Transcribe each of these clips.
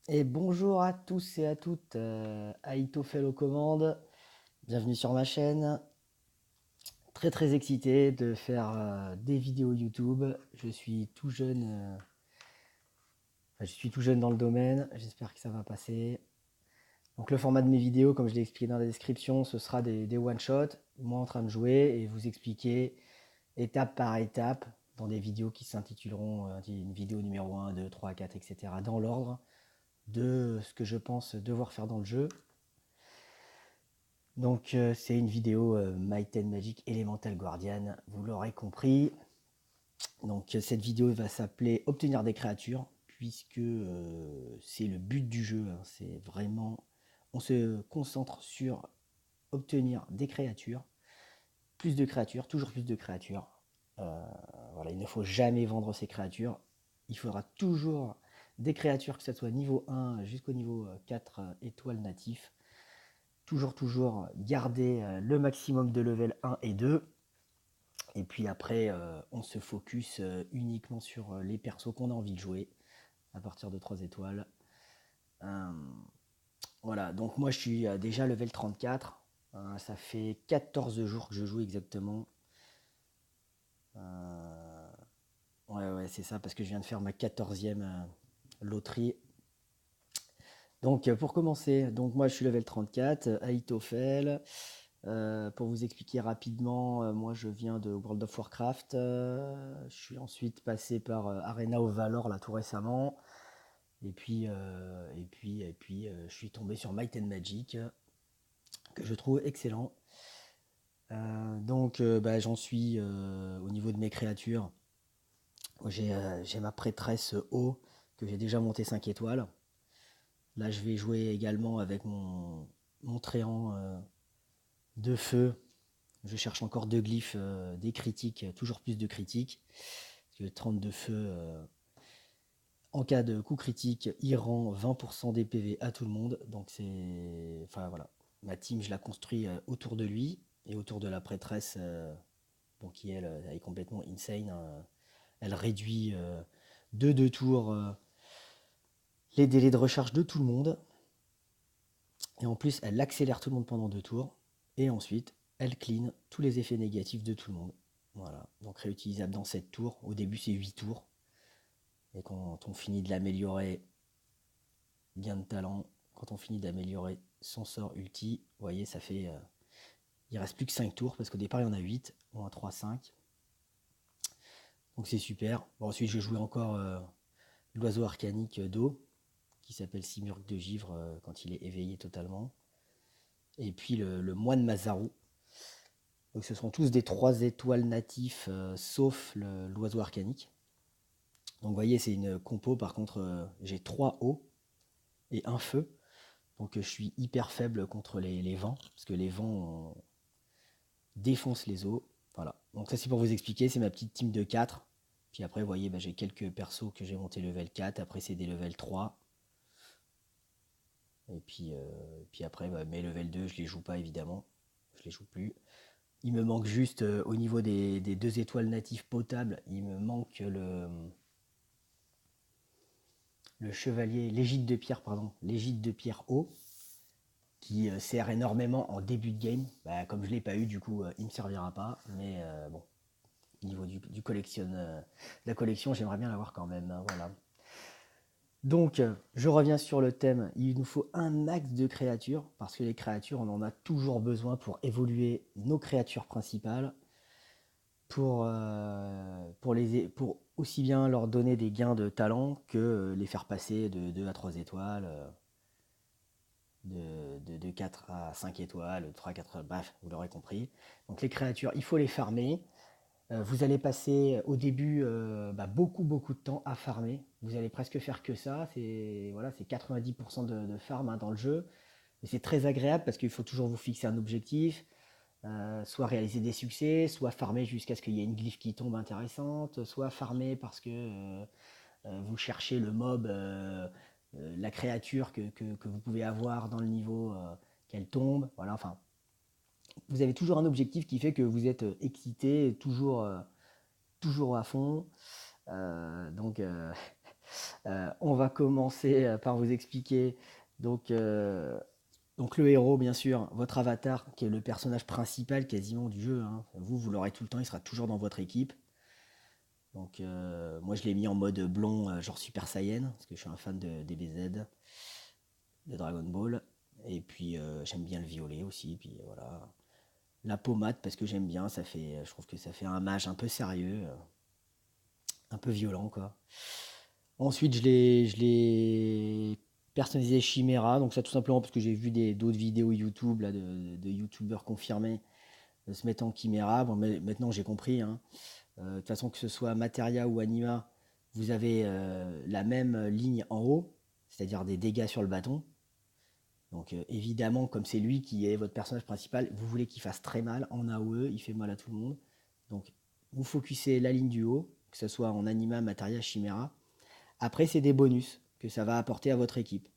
Et bonjour à tous et à toutes, Aïtofel aux commandes, bienvenue sur ma chaîne. Très très excité de faire des vidéos YouTube. Je suis tout jeune dans le domaine, j'espère que ça va passer. Donc le format de mes vidéos, comme je l'ai expliqué dans la description, ce sera des one-shots, moi en train de jouer et vous expliquer étape par étape dans des vidéos qui s'intituleront une vidéo numéro 1, 2, 3, 4, etc. dans l'ordre de ce que je pense devoir faire dans le jeu. Donc c'est une vidéo Might and Magic Elemental Guardian, vous l'aurez compris. Donc cette vidéo va s'appeler Obtenir des créatures, puisque c'est le but du jeu, hein. C'est vraiment, on se concentre sur obtenir des créatures, plus de créatures, toujours plus de créatures. Euh, voilà, il ne faut jamais vendre ces créatures. Il faudra toujours des créatures, que ce soit niveau 1 jusqu'au niveau 4 étoiles natifs. Toujours garder le maximum de level 1 et 2. Et puis après, on se focus uniquement sur les persos qu'on a envie de jouer à partir de 3 étoiles. Euh, voilà, donc moi je suis déjà level 34. Ça fait 14 jours que je joue exactement. Euh, ouais, c'est ça, parce que je viens de faire ma 14e loterie. Donc pour commencer, donc moi je suis level 34, Aitofel. Pour vous expliquer rapidement, moi je viens de World of Warcraft. Je suis ensuite passé par Arena of Valor là tout récemment. Je suis tombé sur Might and Magic que je trouve excellent. J'en suis au niveau de mes créatures. J'ai ma prêtresse haut que j'ai déjà monté 5 étoiles. Là je vais jouer également avec mon tréant de feu. Je cherche encore deux glyphes, des critiques, toujours plus de critiques. Parce que 30 de feu, en cas de coup critique, il rend 20% des PV à tout le monde. Donc c'est. Enfin voilà. Ma team, je la construis autour de lui et autour de la prêtresse, bon, qui elle, est complètement insane, hein. Elle réduit de 2 tours les délais de recharge de tout le monde. Et en plus, elle accélère tout le monde pendant 2 tours. Et ensuite, elle clean tous les effets négatifs de tout le monde. Voilà, donc réutilisable dans 7 tours. Au début, c'est 8 tours. Et quand on finit de l'améliorer, gain de talent, quand on finit d'améliorer son sort ulti, vous voyez, ça fait. Il reste plus que 5 tours, parce qu'au départ, il y en a 8, ou un 3, 5. Donc c'est super. Bon, ensuite, je jouais encore l'oiseau arcanique d'eau, qui s'appelle Simurgh de Givre quand il est éveillé totalement. Et puis le moine Mazaru. Donc ce sont tous des 3 étoiles natifs, sauf l'oiseau arcanique. Donc vous voyez, c'est une compo. Par contre, j'ai 3 eaux et un feu. Donc je suis hyper faible contre les vents, parce que les vents défoncent les eaux. Voilà. Donc ça c'est pour vous expliquer, c'est ma petite team de 4. Puis après, vous voyez, bah, j'ai quelques persos que j'ai monté level 4. Après, c'est des level 3. Et puis après, bah, mes level 2, je les joue pas évidemment. Je les joue plus. Il me manque juste, au niveau des 2 étoiles natifs potables, il me manque le chevalier, l'égide de pierre, pardon, l'égide de pierre haut, qui sert énormément en début de game. Bah, comme je ne l'ai pas eu, du coup, il ne me servira pas. Mais bon, au niveau du de la collection, j'aimerais bien l'avoir quand même, hein, voilà. Donc, je reviens sur le thème. Il nous faut un max de créatures, parce que les créatures, on en a toujours besoin pour évoluer nos créatures principales, pour aussi bien leur donner des gains de talent que les faire passer de 2 à 3 étoiles, de 4 à 5 étoiles, de 3 à 4, bref, vous l'aurez compris. Donc les créatures, il faut les farmer. Vous allez passer au début beaucoup de temps à farmer. Vous allez presque faire que ça. C'est voilà, c'est 90% de farm, hein, dans le jeu. Mais c'est très agréable parce qu'il faut toujours vous fixer un objectif, soit réaliser des succès, soit farmer jusqu'à ce qu'il y ait une glyphe qui tombe intéressante, soit farmer parce que vous cherchez le mob, la créature que vous pouvez avoir dans le niveau, qu'elle tombe. Voilà, enfin, vous avez toujours un objectif qui fait que vous êtes excité, toujours à fond. Donc, On va commencer par vous expliquer donc, euh, donc le héros, bien sûr, votre avatar, qui est le personnage principal quasiment du jeu, hein. Vous l'aurez tout le temps, il sera toujours dans votre équipe. Donc moi je l'ai mis en mode blond, genre Super Saiyan, parce que je suis un fan de DBZ, de Dragon Ball. Et puis j'aime bien le violet aussi, puis voilà. La pommade parce que j'aime bien, je trouve que ça fait un mage un peu sérieux, un peu violent quoi. Ensuite, je l'ai personnalisé Chimera, donc ça tout simplement parce que j'ai vu d'autres vidéos YouTube là, de YouTubeurs confirmés se mettre en Chimera. Bon, mais maintenant j'ai compris, hein. De toute façon, que ce soit Materia ou Anima, vous avez la même ligne en haut, c'est-à-dire des dégâts sur le bâton. Donc évidemment, comme c'est lui qui est votre personnage principal, vous voulez qu'il fasse très mal en AOE, il fait mal à tout le monde. Donc vous focussez la ligne du haut, que ce soit en Anima, Materia, Chimera. Après, c'est des bonus que ça va apporter à votre équipe.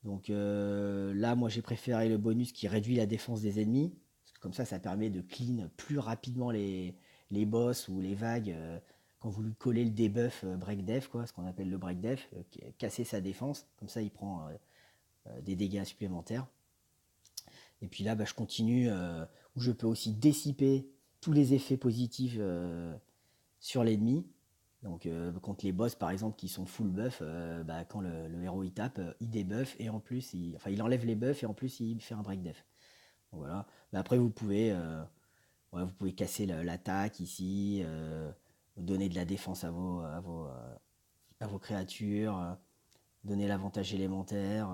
Donc là, moi, j'ai préféré le bonus qui réduit la défense des ennemis. Parce que comme ça permet de clean plus rapidement les boss ou les vagues quand vous lui collez le debuff break def, quoi, ce qu'on appelle le break def, casser sa défense. Comme ça, il prend des dégâts supplémentaires. Et puis là, bah, je continue où je peux aussi dissiper tous les effets positifs sur l'ennemi. Donc contre les boss par exemple qui sont full buff, bah, quand le héros il tape, il débuff et en plus il enlève les buffs et en plus il fait un break def. Donc, voilà. Mais après ouais, vous pouvez casser l'attaque ici, donner de la défense à vos créatures, donner l'avantage élémentaire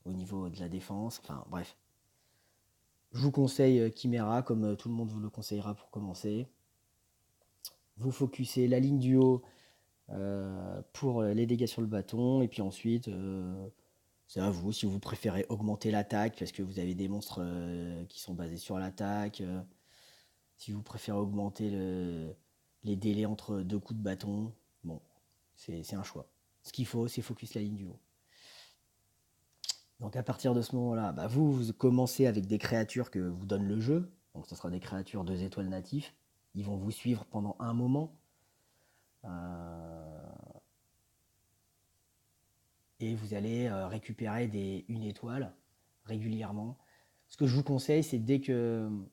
au niveau de la défense. Enfin bref. Je vous conseille Chimera comme tout le monde vous le conseillera pour commencer. Vous focussez la ligne du haut pour les dégâts sur le bâton. Et puis ensuite, c'est à vous si vous préférez augmenter l'attaque parce que vous avez des monstres qui sont basés sur l'attaque. Si vous préférez augmenter les délais entre deux coups de bâton, bon, c'est un choix. Ce qu'il faut, c'est focus la ligne du haut. Donc à partir de ce moment-là, bah vous commencez avec des créatures que vous donne le jeu. Donc ce sera des créatures 2 étoiles natifs. Ils vont vous suivre pendant un moment. Euh, et vous allez récupérer des 1 étoile régulièrement. Ce que je vous conseille, c'est dès qu'une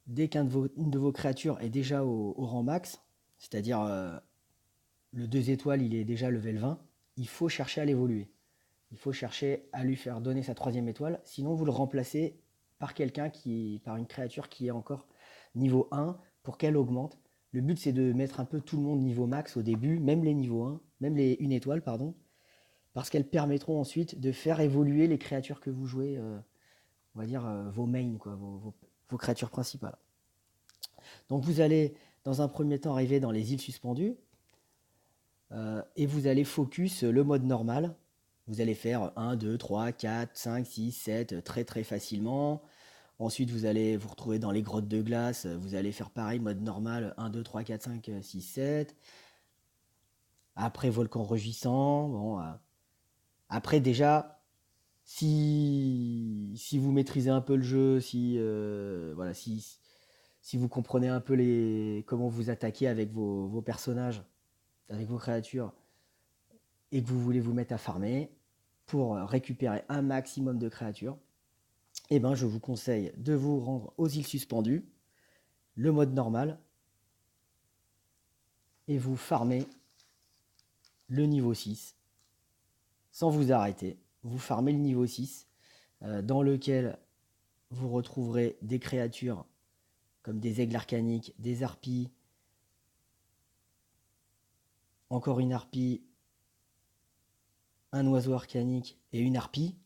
de vos créatures est déjà au rang max, c'est-à-dire le 2 étoiles, il est déjà level 20, il faut chercher à l'évoluer. Il faut chercher à lui faire donner sa 3e étoile, sinon vous le remplacez par une créature qui est encore niveau 1 pour qu'elle augmente. Le but c'est de mettre un peu tout le monde niveau max au début, même les niveaux 1, même les 1 étoile, pardon, parce qu'elles permettront ensuite de faire évoluer les créatures que vous jouez, on va dire vos mains, quoi, vos créatures principales. Donc vous allez dans un premier temps arriver dans les îles suspendues, et vous allez focus le mode normal. Vous allez faire 1, 2, 3, 4, 5, 6, 7 très très facilement. Ensuite, vous allez vous retrouver dans les grottes de glace. Vous allez faire pareil, mode normal, 1, 2, 3, 4, 5, 6, 7. Après, volcan rugissant. Bon, après, déjà, si vous maîtrisez un peu le jeu, voilà, si vous comprenez un peu comment vous attaquer avec vos personnages, avec vos créatures, et que vous voulez vous mettre à farmer pour récupérer un maximum de créatures, eh ben, je vous conseille de vous rendre aux îles suspendues, le mode normal, et vous farmez le niveau 6 sans vous arrêter. Vous farmez le niveau 6 dans lequel vous retrouverez des créatures comme des aigles arcaniques, des harpies, encore une harpie, un oiseau arcanique et une harpie.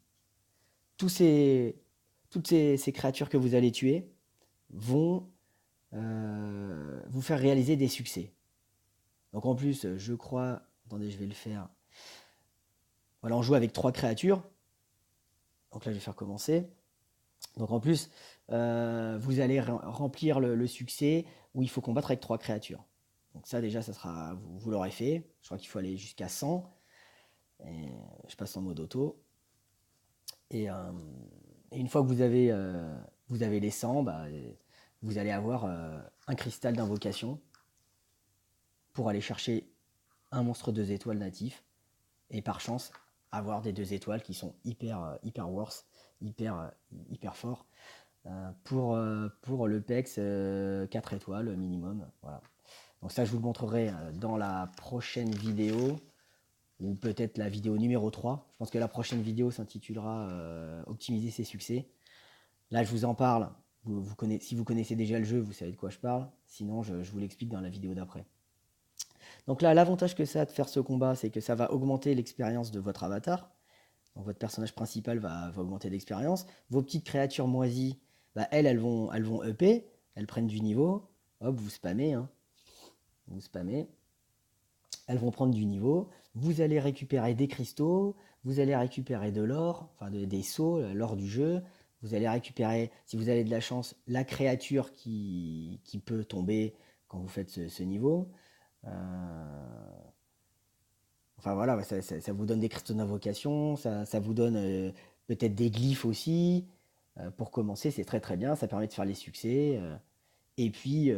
Toutes ces créatures que vous allez tuer vont vous faire réaliser des succès. Donc en plus, je crois... Attendez, je vais le faire. Voilà, on joue avec 3 créatures. Donc là, je vais faire commencer. Donc en plus, vous allez remplir le succès où il faut combattre avec 3 créatures. Donc ça déjà, vous l'aurez fait. Je crois qu'il faut aller jusqu'à 100. Et je passe en mode auto. Et, une fois que vous avez les 100, bah, vous allez avoir un cristal d'invocation. pour aller chercher un monstre 2 étoiles natif et par chance avoir des 2 étoiles qui sont hyper worse, hyper forts pour le PEX 4 étoiles minimum. Voilà. Donc ça je vous le montrerai dans la prochaine vidéo ou peut-être la vidéo numéro 3. Je pense que la prochaine vidéo s'intitulera Optimiser ses succès. Là je vous en parle. Si vous connaissez déjà le jeu, vous savez de quoi je parle. Sinon je vous l'explique dans la vidéo d'après. Donc là, l'avantage que ça a de faire ce combat, c'est que ça va augmenter l'expérience de votre avatar. Donc votre personnage principal va augmenter d'expérience. Vos petites créatures moisies, bah, elles vont upper, elles prennent du niveau. Hop, vous spammez, hein. Vous spammez. Elles vont prendre du niveau. Vous allez récupérer des cristaux, vous allez récupérer de l'or, enfin des sceaux, l'or du jeu. Vous allez récupérer, si vous avez de la chance, la créature qui peut tomber quand vous faites ce niveau. Enfin voilà, ça vous donne des cristaux d'invocation, ça vous donne peut-être des glyphes aussi. Pour commencer, c'est très très bien, ça permet de faire les succès. Et puis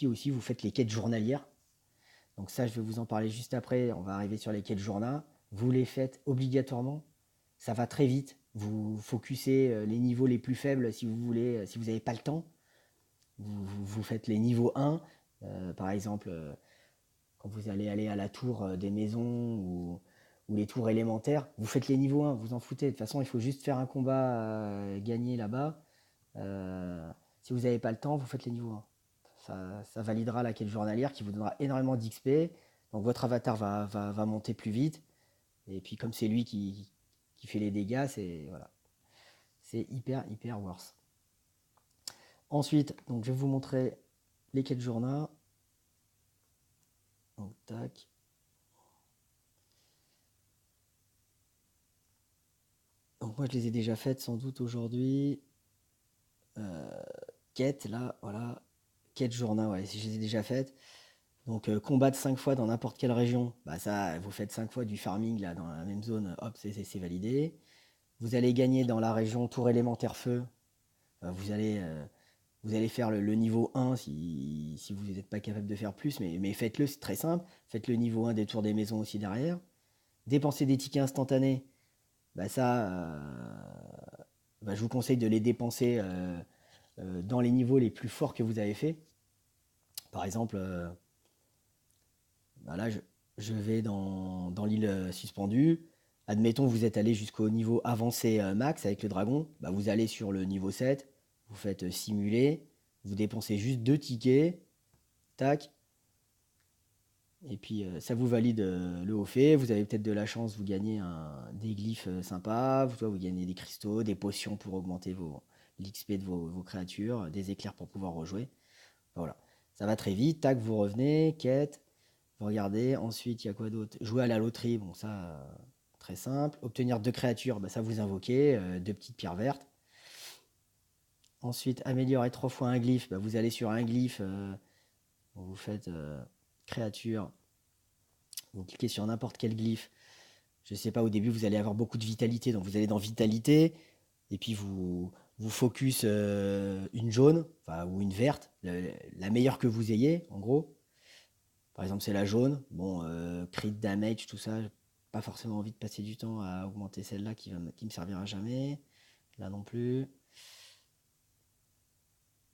aussi, vous faites les quêtes journalières. Donc ça, je vais vous en parler juste après. On va arriver sur les quêtes journal. Vous les faites obligatoirement. Ça va très vite. Vous focussez les niveaux les plus faibles si vous voulez, si vous n'avez pas le temps. Vous faites les niveaux 1. Par exemple, quand vous allez aller à la tour des maisons ou les tours élémentaires, vous faites les niveaux 1, vous en foutez. De toute façon, il faut juste faire un combat gagné là-bas. Si vous n'avez pas le temps, vous faites les niveaux 1. Ça validera la quête journalière qui vous donnera énormément d'XP. Donc votre avatar va monter plus vite. Et puis comme c'est lui qui fait les dégâts, c'est voilà, c'est hyper worse. Ensuite, donc je vais vous montrer les quêtes journal. Donc tac. Donc moi je les ai déjà faites sans doute aujourd'hui. Quête là, voilà. Quête journal, ouais, si je les ai déjà faites. Donc combattre 5 fois dans n'importe quelle région, bah ça, vous faites 5 fois du farming là dans la même zone, hop, c'est validé. Vous allez gagner dans la région tour élémentaire feu. Vous allez faire le niveau 1 si vous n'êtes pas capable de faire plus, mais faites-le, c'est très simple. Faites le niveau 1 des tours des maisons aussi derrière. Dépenser des tickets instantanés, bah ça, bah je vous conseille de les dépenser dans les niveaux les plus forts que vous avez fait. Par exemple, bah là, je vais dans l'île suspendue. Admettons, vous êtes allé jusqu'au niveau avancé max avec le dragon. Bah, vous allez sur le niveau 7, vous faites simuler, vous dépensez juste 2 tickets, tac, et puis ça vous valide le haut fait. Vous avez peut-être de la chance, vous gagnez des glyphes sympas, vous gagnez des cristaux, des potions pour augmenter l'XP de vos créatures, des éclairs pour pouvoir rejouer. Voilà, ça va très vite, tac, vous revenez, quête, vous regardez, ensuite il y a quoi d'autre? Jouer à la loterie, bon ça, très simple. Obtenir 2 créatures, bah, ça vous invoquez, 2 petites pierres vertes. Ensuite, améliorer 3 fois un glyphe, bah, vous allez sur un glyphe, vous faites créature, vous cliquez sur n'importe quel glyphe. Je sais pas, au début vous allez avoir beaucoup de vitalité, donc vous allez dans vitalité, et puis vous focus une jaune, enfin, ou une verte, la meilleure que vous ayez, en gros. Par exemple, c'est la jaune. Bon, crit damage, tout ça, j'ai pas forcément envie de passer du temps à augmenter celle-là qui me servira jamais. Là non plus.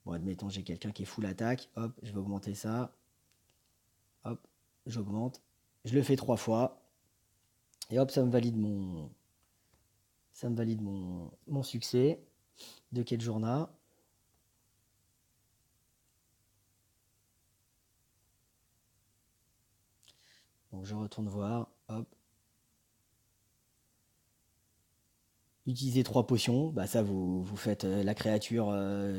Bon, admettons, j'ai quelqu'un qui est full attaque. Hop, je vais augmenter ça. Hop, j'augmente. Je le fais 3 fois. Et hop, ça me valide mon succès de quête journal. Donc je retourne voir. Hop. Utilisez 3 potions, bah ça vous faites la créature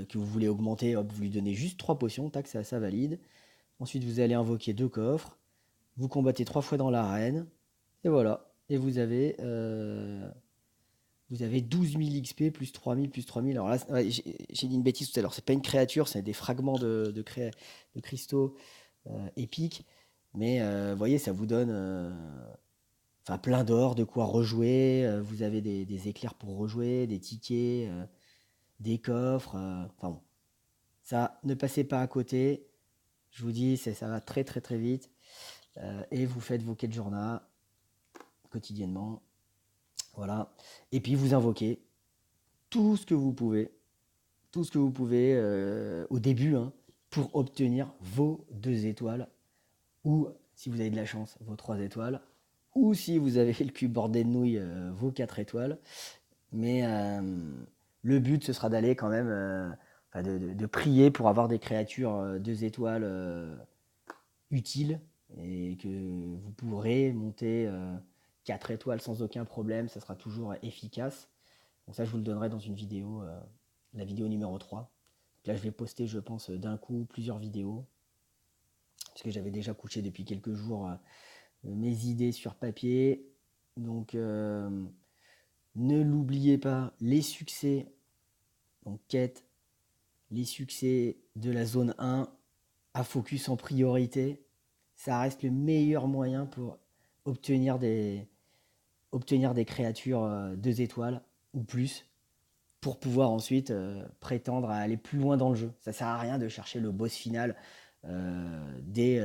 que vous voulez augmenter, hop, vous lui donnez juste 3 potions, tac, ça valide. Ensuite vous allez invoquer 2 coffres, vous combattez 3 fois dans l'arène, et voilà. Et vous avez 12 000 XP plus 3000 plus 3000. Alors là, ouais, j'ai dit une bêtise tout à l'heure, c'est pas une créature, c'est des fragments de cristaux épiques. Mais vous voyez, ça vous donne enfin, plein d'or, de quoi rejouer. Vous avez des éclairs pour rejouer, des tickets, des coffres. Enfin bon, ça, ne passez pas à côté. Je vous dis, ça va très très très vite. et vous faites vos quêtes journal quotidiennement. Voilà. Et puis vous invoquez tout ce que vous pouvez, au début, hein, pour obtenir vos 2 étoiles, ou si vous avez de la chance, vos 3 étoiles, ou si vous avez le cul bordé de nouilles, vos 4 étoiles. Mais le but, ce sera d'aller quand même, enfin, de prier pour avoir des créatures 2 étoiles utiles, et que vous pourrez monter 4 étoiles sans aucun problème, ça sera toujours efficace. Donc ça, je vous le donnerai dans une vidéo, la vidéo numéro 3. Donc là, je vais poster, je pense, d'un coup plusieurs vidéos, parce que j'avais déjà couché depuis quelques jours mes idées sur papier. Donc ne l'oubliez pas, les succès, donc quête, les succès de la zone 1 à focus en priorité, ça reste le meilleur moyen pour obtenir des, obtenir des créatures 2 étoiles ou plus, pour pouvoir ensuite prétendre à aller plus loin dans le jeu. Ça sert à rien de chercher le boss final dès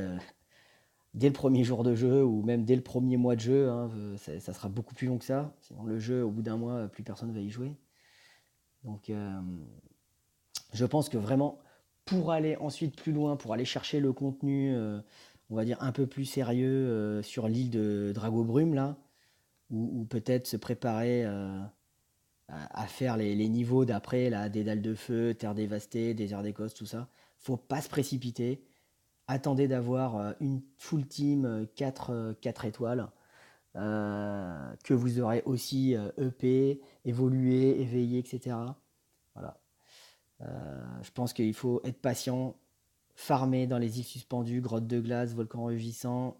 le premier jour de jeu, ou même dès le premier mois de jeu, hein. Ça sera beaucoup plus long que ça. Sinon le jeu, au bout d'un mois, plus personne va y jouer. Donc je pense que vraiment, pour aller ensuite plus loin, pour aller chercher le contenu, on va dire un peu plus sérieux, sur l'île de Dragobrume, là, ou peut-être se préparer à faire les niveaux d'après, là, des dalles de feu, terre dévastée, désert d'Écosse, tout ça. Faut pas se précipiter. Attendez d'avoir une full team 4 étoiles, que vous aurez aussi EP, évolué, éveillé, etc. Voilà. Je pense qu'il faut être patient, farmer dans les îles suspendues, grottes de glace, volcans rugissants.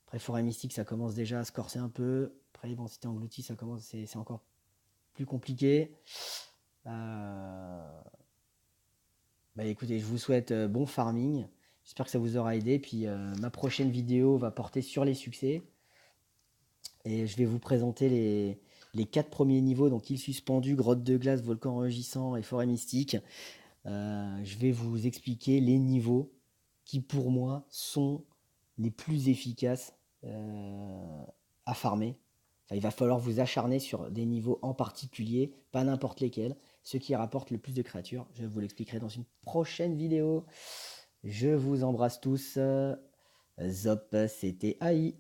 Après, forêt mystique, ça commence déjà à se corser un peu. Après, immensité engloutie, ça commence, c'est encore plus compliqué. Bah écoutez, je vous souhaite bon farming. J'espère que ça vous aura aidé. Puis ma prochaine vidéo va porter sur les succès. Et je vais vous présenter les 4 premiers niveaux. Donc île suspendue, grotte de glace, volcan rugissant et forêt mystique. Je vais vous expliquer les niveaux qui pour moi sont les plus efficaces à farmer. Enfin, il va falloir vous acharner sur des niveaux en particulier, pas n'importe lesquels, ceux qui rapportent le plus de créatures. Je vous l'expliquerai dans une prochaine vidéo. Je vous embrasse tous. Zop, c'était AI.